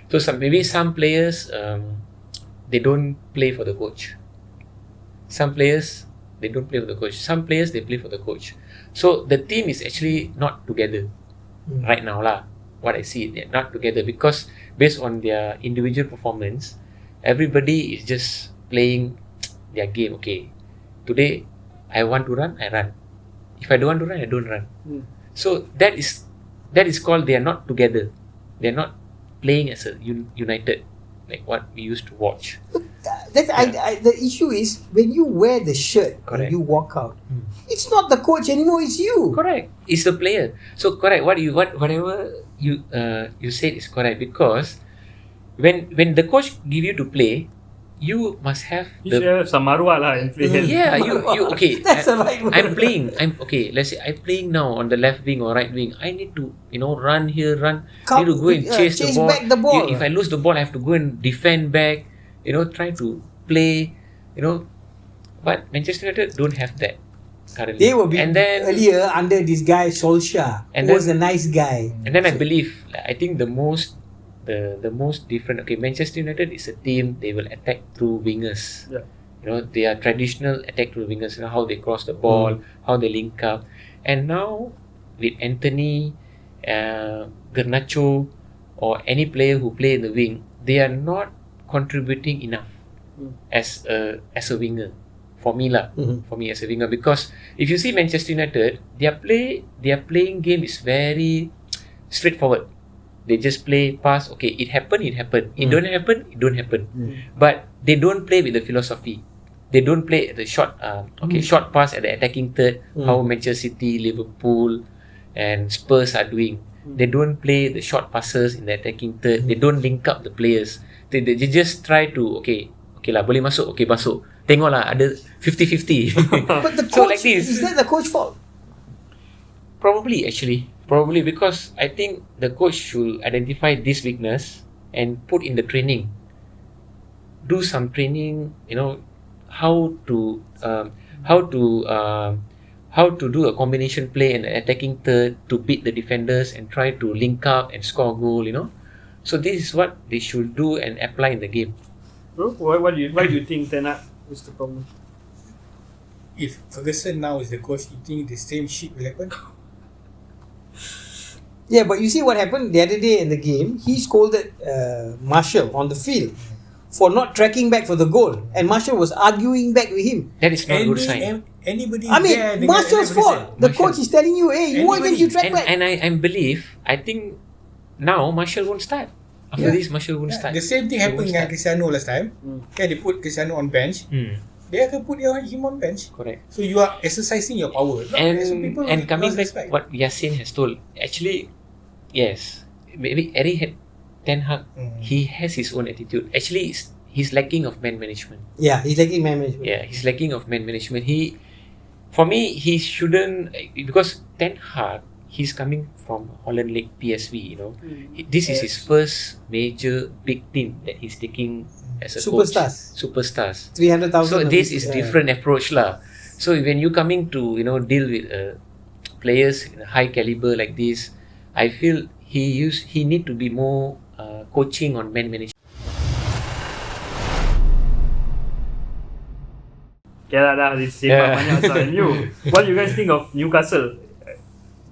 So maybe some players they don't play for the coach. Some players they don't play for the coach. Some players they play for the coach. So the team is actually not together right now lah. What I see, they're not together because based on their individual performance, everybody is just playing their game. Okay, today I want to run, I run. If I don't want to run, I don't run. So that is called they are not together. They are not playing as a united like what we used to watch. The issue is when you wear the shirt Correct. and you walk out, it's not the coach anymore, it's you. Correct. It's the player. So correct. Whatever you said is correct because when the coach give you to play, you must have You should have some marwah lah in play. yeah. You okay. That's the right word. I'm playing. Let's say I'm playing now on the left wing or right wing. I need to run here, run. I need to go and chase the ball. back the ball. If I lose the ball, I have to go and defend back. Try to play. But Manchester United don't have that currently. They were and then earlier under this guy Solskjaer, And who was then- a nice guy. And then I believe, I think the most different. Okay, Manchester United is a team. They will attack through wingers. Yeah. They are traditional attack through wingers. How they cross the ball, how they link up. And now with Anthony, Garnacho, or any player who play in the wing, they are not contributing enough as a winger. For me lah, for me as a winger, because if you see Manchester United, their playing game is very straightforward. They just play pass. Okay, it happened. It don't happen. It don't happen. But they don't play with the philosophy. They don't play the short short pass at the attacking third. How Manchester City, Liverpool, and Spurs are doing. They don't play the short passes in the attacking third. They don't link up the players. They just try to okay lah, boleh masuk. Okay, masuk. Tengoklah ada 50-50. But the So coach, like this. is that the coach fault? Probably because I think the coach should identify this weakness and put in the training. Do some training, how to do a combination play and attacking third to beat the defenders and try to link up and score a goal. So this is what they should do and apply in the game. Bro, why do you think Ten Hag is the problem? If Ferguson now is the coach, you think the same shit will happen? Yeah, but you see what happened the other day in the game. He scolded Marshall on the field for not tracking back for the goal, and Marshall was arguing back with him. That is not a good sign. Anybody I there mean, dengan Marshall's 11%. fault. The Marshall. coach is telling you, hey, why didn't you track back? And I think now Marshall won't start. After this, Marshall won't start. The same thing He happened won't dengan start. Cristiano last time. Okay, they put Cristiano on bench. They akan put him on bench. Correct. So you are exercising your power. So people And coming must back respect. what Yasin has told, actually, yes, maybe Eric had Ten Hag, he has his own attitude. Actually, he's lacking of man management. Yeah, he's taking man management. Yeah, he's lacking of man management. For me, he shouldn't, because Ten Hag, he's coming from Holland League PSV. This is his first major big team that he's taking as a Superstars. coach. Superstars. 300,000. So this is different approach lah. So when you coming to deal with players in a high caliber like this, I feel he need to be more coaching on man management. Okay lah, dah sembang banyak pasal MU. What do you guys think of Newcastle?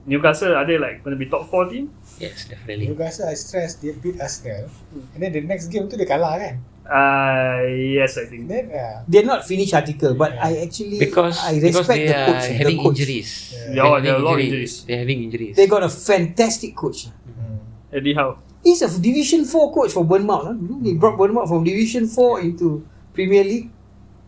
Newcastle, are they like going to be top 4 team? Yes, definitely. Newcastle, I stress dia beat Arsenal. And then the next game tu dia kalah kan. Yes, I think. Then They're not finished article, but I actually Because respect they the are coach. having the coach. injuries. Yeah, there are a lot of injuries. They're having injuries. They got a fantastic coach. Eddie Howe. He's a Division 4 coach for Bournemouth. He brought Bournemouth from Division 4 into Premier League.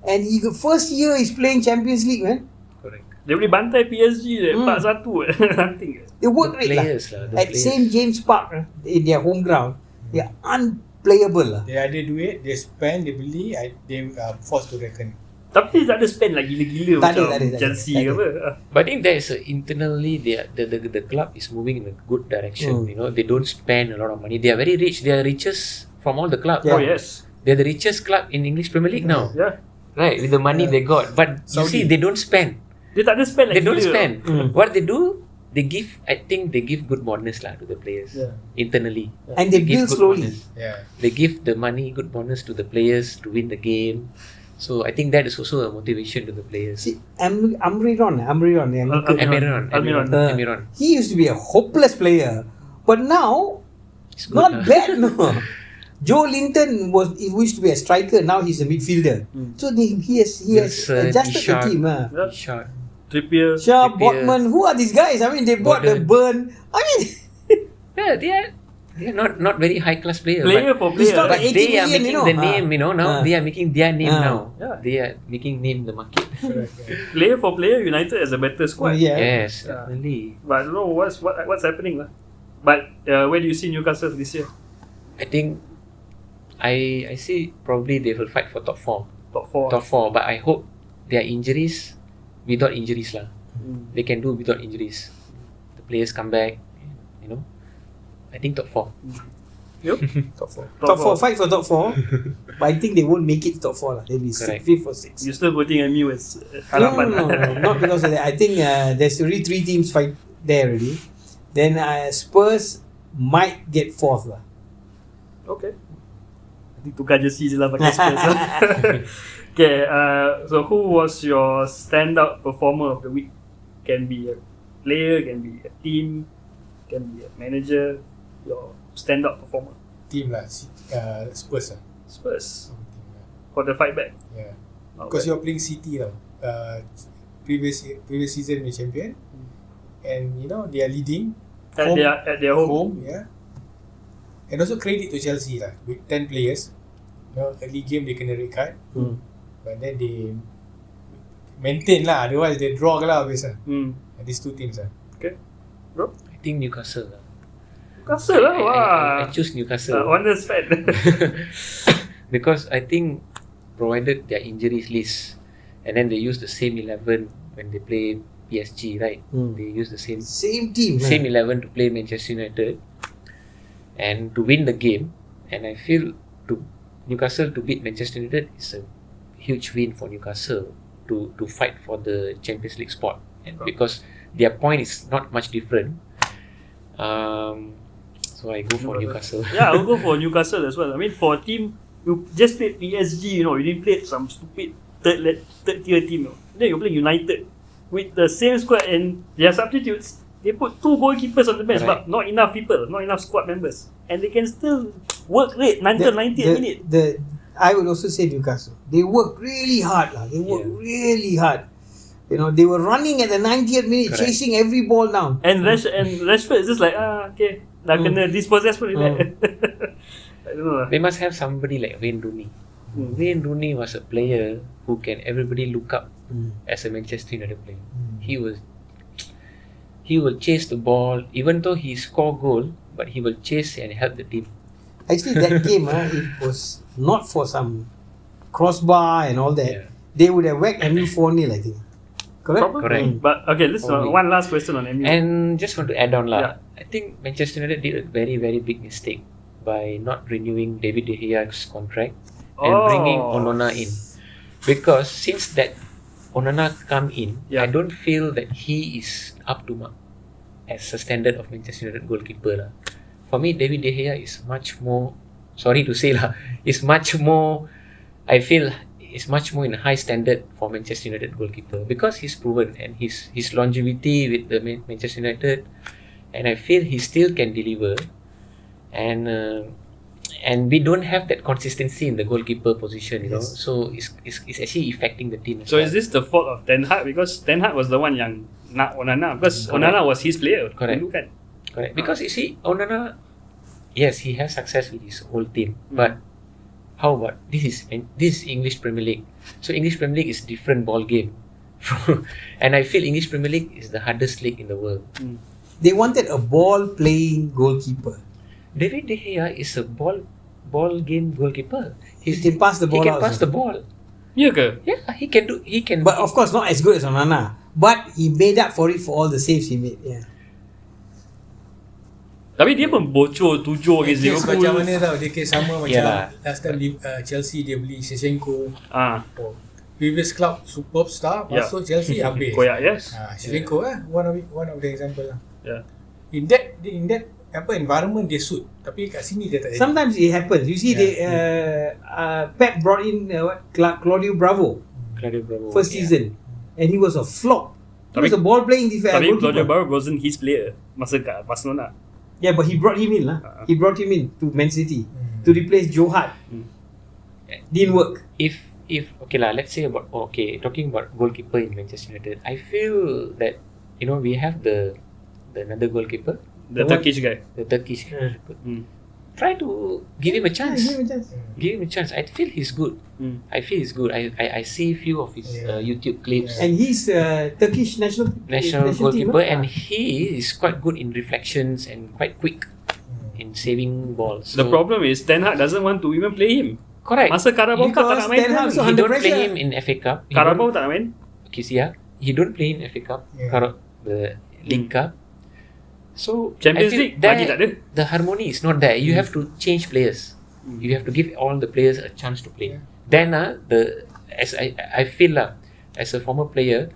And first year he's playing Champions League, man. Correct. Dia boleh bantai PSG 4-1 nothing. They work rate lah. Players lah. At St. James Park, in their home ground, they are unplayable lah. dia ada duit, dia spend, dia beli, they are forced to reckon. Tapi tak ada spend like gila-gila Tak macam ada. Chelsea ke apa. But I think there is internally the club is moving in a good direction. They don't spend a lot of money. They are very rich. They are richest from all the clubs. Oh yes. They're the richest club in English Premier League now. Yeah. Right, with the money they got. But you see, they don't spend. Dia tak ada spend like They don't gila. spend. What they do, they give good bonus lah to the players internally. And they build good slowly. bonus. Yeah. They give the money, good bonus to the players to win the game. So I think that is also a motivation to the players. See, Almiron. Almiron. He used to be a hopeless player, but now It's good not lah. bad. No, Joe Linton he used to be a striker. Now he's a midfielder. So he has Wilson, adjusted the Ishak. team. Yeah. Shot. Trippier. Sharp, Trippier. Botman. Who are these guys? I mean, they bought the Burn. I mean, Yeah, they are not very high class player. Player but for It's player. not but like 80 they are million, making you know. the name, now they are making their name now. Yeah. They are making name the market. Player for player, United has a better squad. yeah. Yes, Yeah. definitely. But I don't know what's happening lah. But where do you see Newcastle this year? I think I see probably they will fight for top 4. Top 4. But I hope their injuries without injuries lah. They can do without injuries. The players come back, I think top 4. Yep. Top 4. Fight for top 4. But I think they won't make it top 4 lah. They'll be Correct. 5th or 6th. You still putting MU as No, harapan? not because of that. I think there's already 3 teams fight there already. Then Spurs might get 4th lah. Okay. Nanti tukar jersey je lah pakai Spurs lah. Okay, so who was your standout performer of the week? Can be a player, can be a team, can be a manager. Your standout performer. Team lah, Spurs lah. Spurs. Team lah. For the fight back. Yeah. Not Because bad. you're playing City tau. Previous season they champion. And they are leading. At their home. Yeah. And also credit to Chelsea lah. With 10 players. Early game they kena red card. But then they maintain lah. Otherwise they draw lah habis lah. These 2 teams lah. Okay. Bro? I think Newcastle lah. Newcastle lah. Wah. I choose Newcastle. Wonders fan. Because I think provided their injuries list and then they use the same 11 when they play PSG, right? They use the same team. same 11 to play Manchester United and to win the game. And I feel Newcastle to beat Manchester United is a huge win for Newcastle to fight for the Champions League spot, and because their point is not much different. So I go for Newcastle. Yeah, I'll go for Newcastle as well. I mean, for a team, you just played PSG, you didn't play some stupid third tier team. Then you play United with the same squad and their substitutes. They put 2 goalkeepers on the bench, Right. but not enough people, not enough squad members, and they can still work rate until 90th minute. I would also say Newcastle. They work really hard lah. They work really hard. You know, they were running at the 90th minute, Correct. chasing every ball down. And Rashford is just like, okay, dah kena dispossess pun relax. I don't know lah. They must have somebody like Wayne Rooney. Wayne Rooney was a player who can everybody look up as a Manchester United player. He will chase the ball, even though he score goal, but he will chase and help the team. Actually, that game, it was not for some crossbar and all that. Yeah. They would have whacked MU 4-0, I think. Correct? Probably. Correct. But okay, this Probably. one last question on MU. And just want to add on Yeah. I think Manchester United did a very, very big mistake by not renewing David De Gea's contract and bringing Onana in. Because since that Onana come in, I don't feel that he is up to mark as a standard of Manchester United goalkeeper lah. For me, David De Gea is much more, sorry to say lah, is much more, I feel is much more in a high standard for Manchester United goalkeeper because he's proven and his longevity with the Manchester United, and I feel he still can deliver, and we don't have that consistency in the goalkeeper position, you know, so it's actually affecting the team. So is this the fault of Ten Hag? Because Ten Hag was the one yang nak Onana, because Onana was his player. Correct. Dulu kan? Correct. Because you see, Onana, yes, he has success with his whole team, but how about this is English Premier League. So English Premier League is different ball game. And I feel English Premier League is the hardest league in the world. They wanted a ball-playing goalkeeper. David De Gea is a ball game goalkeeper. He can pass the ball He out can pass also. the ball. Ya ke? Yeah, he can. But of course, not as good as Onana. But he made up for it for all the saves he made. Yeah. Tapi dia pun bocor 7 against Case Liverpool. macam mana tau, dia case sama macam Yalah. last time Chelsea dia beli Shevchenko. Ah, Previous club superb star, masuk Chelsea habis. koyak, yes. Shevchenko one of the example lah. Yeah. In that environment dia suit, tapi kat sini dia tak jadi. Sometimes it happens. You see, they Pep brought in Claudio Bravo Claudio Bravo. first season, and he was a flop. He Tapi- was a ball-playing Tapi goalkeeper. Claudio Bravo wasn't his player masa kat Barcelona. Yeah, but he brought him in lah. He brought him in to Man City to replace Joe Hart. Didn't work. If okay lah, let's say about talking about goalkeeper in Manchester United, I feel that we have the another goalkeeper, The Turkish guy. the Turkish goalkeeper. Try to give him a chance. Yeah, give him a chance. Give him a chance. I feel he's good. I feel he's good. I see few of his YouTube clips. And he's Turkish national Goalkeeper, team, and he is quite good in reflections and quite quick in saving balls. The problem is Ten Hag doesn't want to even play him. Correct. Masa Carabao Cup tak nak main. Ten Hag so He under don't play pressure. him in FA Cup. He Carabao don't- tak nak main. Okay, see he don't play in FA Cup, the League Cup. So Champions I feel League bagi tak ada. the harmony is not there. You have to change players. You have to give all the players a chance to play. Then I feel as a former player,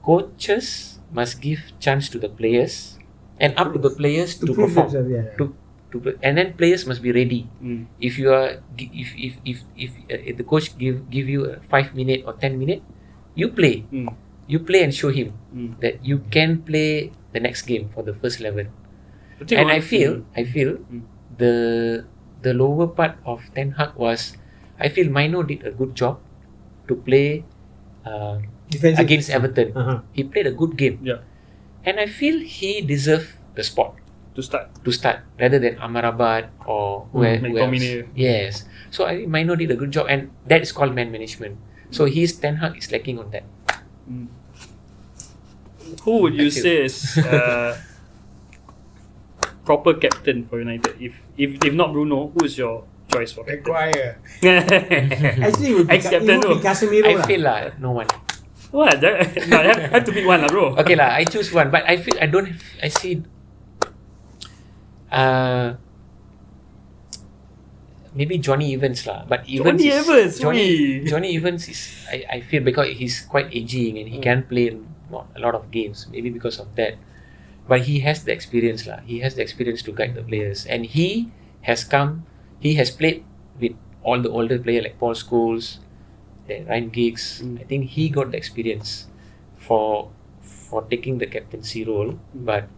coaches must give chance to the players and up to the players to prove perform. themselves, yeah. And then players must be ready. Mm. If you are if the coach give you a 5-minute or 10-minute, you play. Mm. You play and show him Mm. that you can play the next game for the first 11. Tapi And orang- I feel the lower part of Ten Hag was, I feel Mino did a good job to play Defensive. against Everton. Uh-huh. He played a good game, Yeah, and I feel he deserved the spot to start. to start rather than Amrabat or who else. McTominay. Yes, so I think Mino did a good job, and that is called man management. So his Ten Hag is lacking on that. Who would you Thank you. say is proper captain for United? If not Bruno, who is your choice for captain? Maguire. Actually, it would be, Ex-captain it would be tu. Casemiro I lah. feel no one. What? No, I have to pick one lah, bro. Okay lah, I choose one, but I feel I see. Maybe Johnny Evans lah, but Johnny Evans, ui. Johnny Evans is I feel because he's quite aging and he can't play a lot of games, maybe because of that. But he has the experience lah. He has the experience to guide the players, and he has played with all the older players like Paul Scholes, then Ryan Giggs. I think he got the experience for taking the captaincy role. But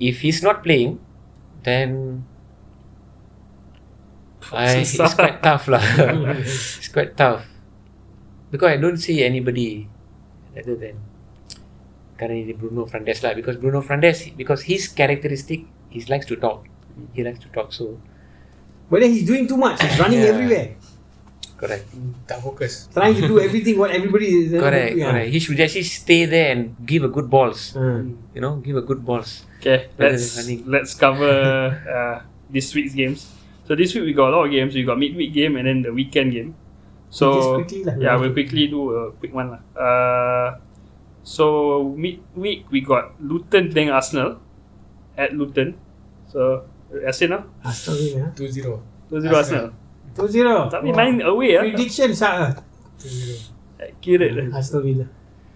if he's not playing, then It's quite tough lah. It's quite tough because I don't see anybody other than currently Bruno Fernandes lah. Because Bruno Fernandes, because his characteristic, he likes to talk. He likes to talk. So, But then he's doing too much. He's running Yeah. everywhere, correct. Tak fokus. trying to do everything what everybody is. Correct. He should actually stay there and give a good balls. Uh, You know, give a good balls. Okay, Rather than running. let's cover this week's games. So this week we got a lot of games. We got midweek game and then the weekend game. So Just quickly lah. yeah, we'll quickly do a quick one lah. So midweek we got Luton playing Arsenal at Luton. So Yasin lah, Aston Villa. 2-0. 2-0 Arsenal. 2-0. Tapi main away lah. Prediction sah. 2-0. Accurate lah. Aston Villa.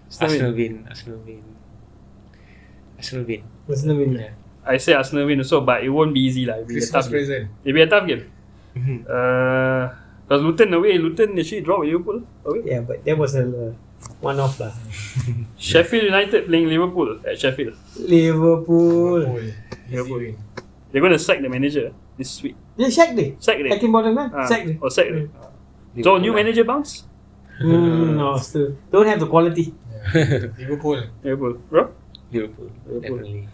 Arsenal win. Arsenal win. Yeah. I say Arsenal win also, but it won't be easy lah. It'll be a Christmas tough game. present. It'll be a tough game. Because Luton away, Luton actually draw with Liverpool away. Yeah, but that was a one-off lah. Sheffield United playing Liverpool at Sheffield. Liverpool. Liverpool. Easy win. They're going to sack the manager this week. Yeah, Sheikh dia. Sack dia. Second bottom kan? Ah, Sheikh dia. Oh, sack dia. So new manager bounce? No, still don't have the quality. Yeah. Liverpool. Liverpool. Bro? Liverpool. Definitely.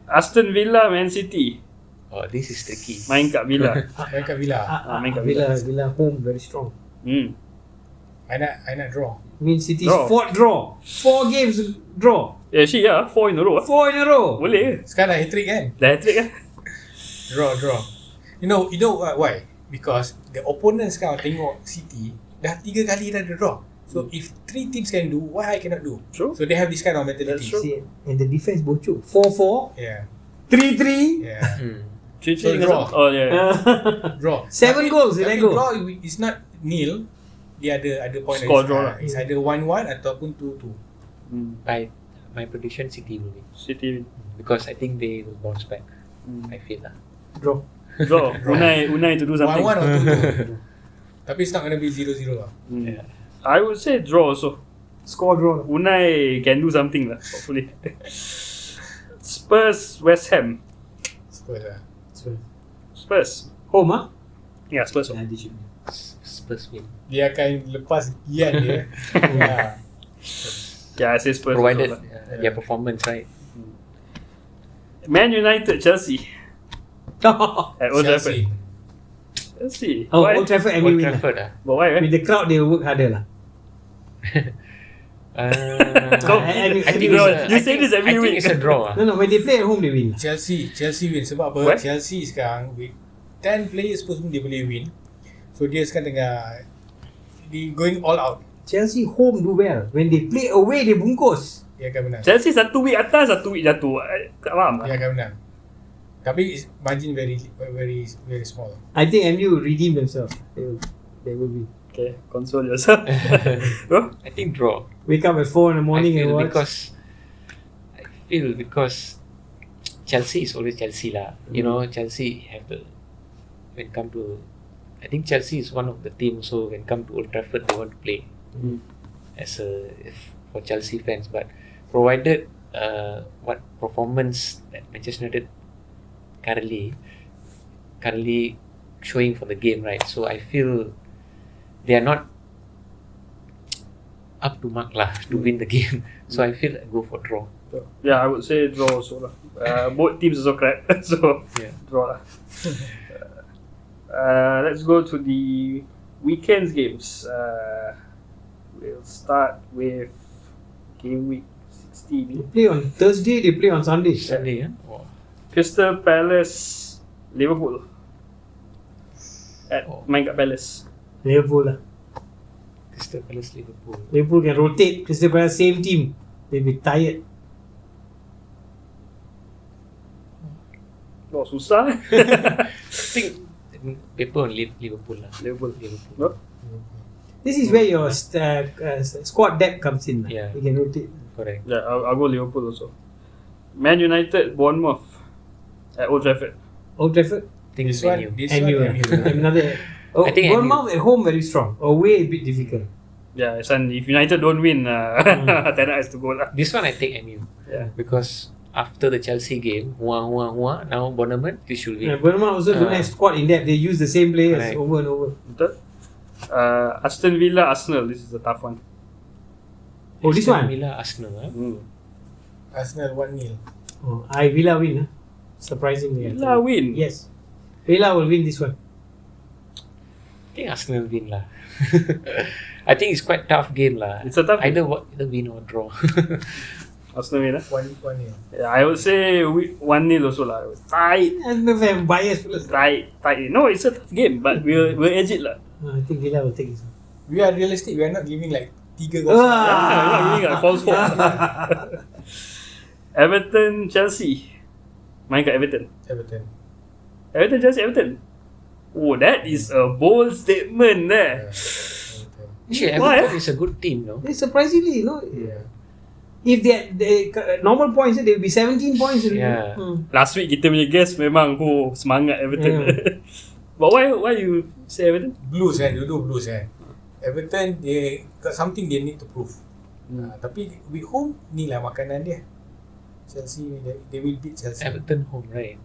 Aston Villa, Man City. Oh, this is tricky. Main kat Villa. Main kat Villa. main kat Villa home very strong. I nak draw. Mean City's Draw. fourth draw. 4 games draw. Yeah, actually, 4 in a row. 4 in a row. Boleh ke? Sekarang dah hat-trick kan? Dah hat-trick kan? Draw. You know why? Because the opponent sekarang tengok City dah 3 kali dah ada draw. So if 3 teams can do, why I cannot do? True. So they have this kind of mentality. That's true. See, and the defense bocor. 4-4, Yeah. 3-3. Yeah. Cuci So dengan draw. siapa? Oh, yeah. Draw. 7 goals, Tapi let go. draw is not nil. Dia ada point Score dari draw sekarang. lah. It's either 1-1 ataupun 2-2. My prediction, City will win City win. because I think they will bounce back. I feel lah. Draw. Draw. Unai to do something. 1-1 or 2-2. Tapi it's not gonna be 0-0 lah. Yeah. I would say draw also. Score draw. Unai can do something lah, hopefully. Spurs, West Ham. Spurs lah. Spurs. Home ah? Yeah, Spurs. Yeah, they should be. Spurs win. Dia akan lepas gian dia. Yeah. Yeah, I say Spurs Provided also lah. their performance, right? Man United, Chelsea. At Old Trafford. Chelsea. Chelsea. Oh, Why? Old Trafford and Old we win. Trafford ah. But why, With the crowd, they will work harder lah. So, I think bro, it's you say this every I week. think it's a draw ah. No, when they play at home, they win. Chelsea win. Sebab apa? What? Chelsea sekarang with 10 players pun dia boleh win. So dia sekarang tengah going all out. Chelsea home do well. When they play away, they bungkus. Dia akan menang. Chelsea satu week atas, satu week jatuh. Tak faham Dia lah. akan menang. Tapi margin very small. I think MU will redeem themselves. They will be. Okay, console yourself. Bro? I think draw. Wake up at 4 in the morning I and feel watch. because Chelsea is always Chelsea lah. You know, Chelsea have the when come to, I think Chelsea is one of the teams. So when come to Old Trafford, they want to play as for Chelsea fans. But provided what performance that Manchester United currently showing for the game, right? So I feel they are not up to mark lah to win the game. So I feel I go for draw. Yeah, I would say draw also lah. Both teams also crap. So, Yeah. draw lah. Let's go to the weekend's games. We'll start with game week They 16. play on Thursday, they play on Sunday. Sunday, yeah. Oh. Crystal Palace, Liverpool. At main kat Palace. Liverpool lah. Crystal Palace, Liverpool. Liverpool can rotate. Crystal Palace same team. They'll be tired. Oh, susah. I think paper on Liverpool lah. Liverpool. Liverpool. Bro? This is where your squad depth comes in. Lah. Yeah. You can rotate. Correct. Yeah, I'll go Liverpool also. Man United, Bournemouth. At Old Trafford. Old Trafford, I think This it's one, MU. MU. MU. Another. Oh, I think Bournemouth at home very strong. Away a bit difficult. Yeah, son, if United don't win, Ten Hag has to go lah. This one I take MU Yeah. because after the Chelsea game, now Bournemouth, they should win. Bournemouth also don't have squad in depth. They use the same players Right. over and over. Betul. Aston Villa, Arsenal. This is a tough one. Oh, this Aston one? Villa, Arsenal. Arsenal 1-0. Oh, Villa win. Surprisingly. I Villa think. win. Yes. Villa will win this one. I think Arsenal win lah. I think it's quite tough game lah. It's a tough either win or draw. Arsenal win. 1-0. Yeah, I would say 1-0 also lah. Tight. I'm very biased. Tight. No, it's a tough game, but we'll edge it lah. I think Villa will take this one. We are realistic. We are not giving like 3 goals. Yeah, we're not giving a false hope. Everton, Chelsea. Main kat Everton. Everton. Everton. Oh, that is a bold statement there. Actually, Why, Everton is a good team, no? They surprisingly, Yeah. if they normal points, they will be 17 points. Yeah. Last week kita punya guest memang semangat Everton. But why you say Everton? Blues kan, dulu Blues kan. Everton, they got something they need to prove. Tapi with home, ni lah makanan dia. Chelsea, they will beat Chelsea. Everton home, right?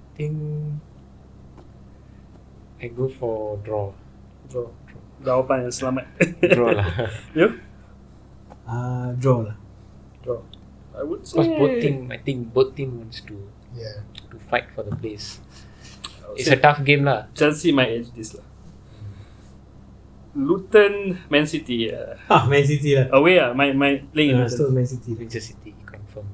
I think I go for draw. Jawapan yang selamat. Draw lah. You? Draw lah. Draw. I would say Because I think both team wants to Yeah. fight for the place. I would It's say a tough game lah. Chelsea might edge this lah. Luton, Man City. Man City lah. Away my playing in Still Luton. Man City. Manchester City confirm.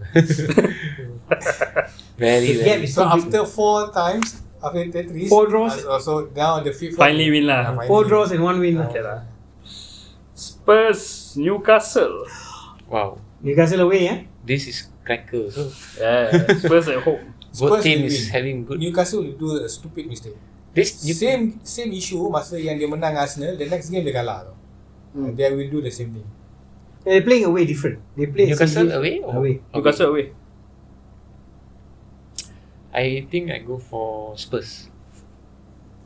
very The gap very. is So so big. after 4 times, after 3, 4 draws. So now the 5th Finally win lah. 4 draws and 1 win. Okay lah. Spurs, Newcastle. Wow, Newcastle away, this is cracker. So Yeah, Spurs at home. both Spurs team will is win. having good. Newcastle will do a stupid mistake. This Same issue masa yang dia menang Arsenal, the next game dia kalah tau. They will do the same thing. They're playing away different. They play Newcastle City away or away. Newcastle away. I think I go for Spurs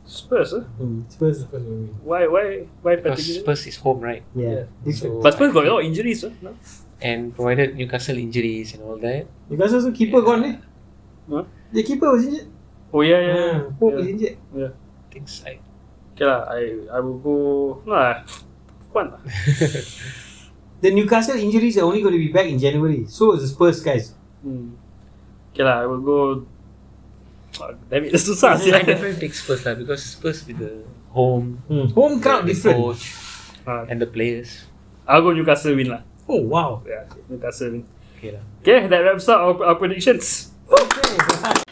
Spurs, Spurs. Spurs will win. Why because particularly? Spurs is home, right? Yeah. This So- one. But Spurs got a lot of injuries, no? And provided Newcastle injuries and all that, Newcastle also keeper gone, eh? Huh? The keeper was injured. Oh yeah. Pope is injured. Yeah. things like Okay lah, I will go. Fun lah. The Newcastle injuries are only going to be back in January. So is the Spurs guys. Okay lah, I will go. Damn it, susah sih. I definitely take Spurs lah because Spurs with the home, Home crowd the different. coach and the players. I'll go Newcastle win lah. Oh wow. Yeah, Newcastle win. Okay lah. Okay, that wraps up our predictions. Okay.